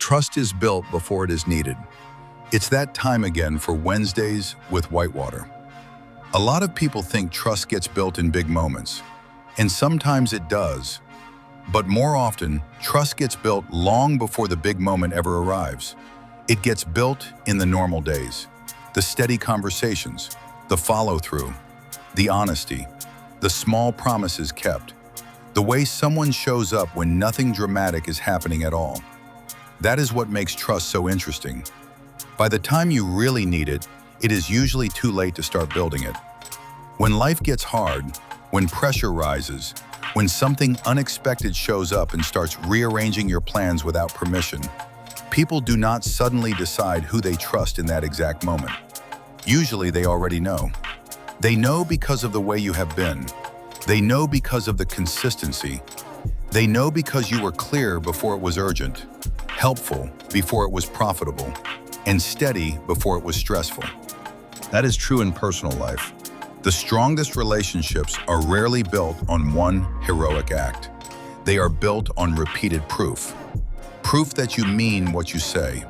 Trust is built before it is needed. It's that time again for Wednesdays with Whitewater. A lot of people think trust gets built in big moments, and sometimes it does. But more often, trust gets built long before the big moment ever arrives. It gets built in the normal days, the steady conversations, the follow-through, the honesty, the small promises kept, the way someone shows up when nothing dramatic is happening at all. That is what makes trust so interesting. By the time you really need it, it is usually too late to start building it. When life gets hard, when pressure rises, when something unexpected shows up and starts rearranging your plans without permission, people do not suddenly decide who they trust in that exact moment. Usually they already know. They know because of the way you have been. They know because of the consistency. They know because you were clear before it was urgent, helpful before it was profitable, and steady before it was stressful. That is true in personal life. The strongest relationships are rarely built on one heroic act. They are built on repeated proof. Proof that you mean what you say.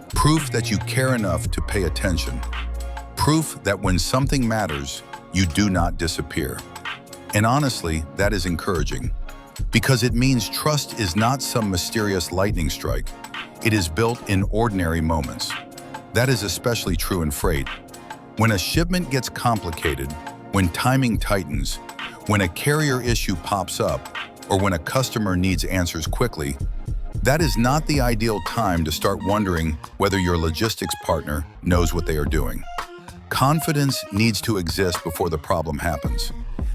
Proof that you care enough to pay attention. Proof that when something matters, you do not disappear. And honestly, that is encouraging, because it means trust is not some mysterious lightning strike. It is built in ordinary moments. That is especially true in freight. When a shipment gets complicated, when timing tightens, when a carrier issue pops up, or when a customer needs answers quickly, that is not the ideal time to start wondering whether your logistics partner knows what they are doing. Confidence needs to exist before the problem happens.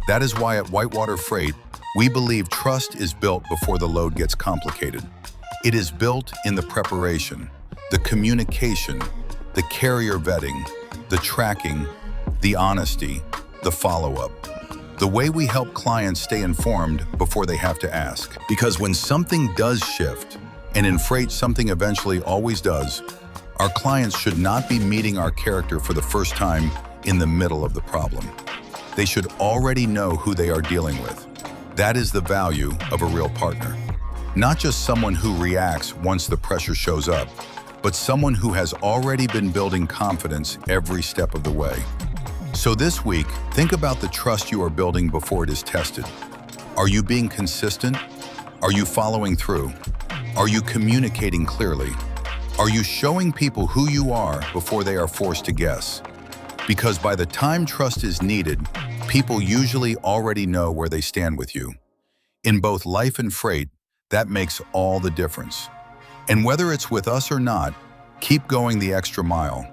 That is why at Whitewater Freight, we believe trust is built before the load gets complicated. It is built in the preparation, the communication, the carrier vetting, the tracking, the honesty, the follow-up. The way we help clients stay informed before they have to ask. Because when something does shift, and in freight something eventually always does, our clients should not be meeting our character for the first time in the middle of the problem. They should already know who they are dealing with. That is the value of a real partner. Not just someone who reacts once the pressure shows up, but someone who has already been building confidence every step of the way. So this week, think about the trust you are building before it is tested. Are you being consistent? Are you following through? Are you communicating clearly? Are you showing people who you are before they are forced to guess? Because by the time trust is needed, people usually already know where they stand with you. In both life and freight, that makes all the difference. And whether it's with us or not, keep going the extra mile.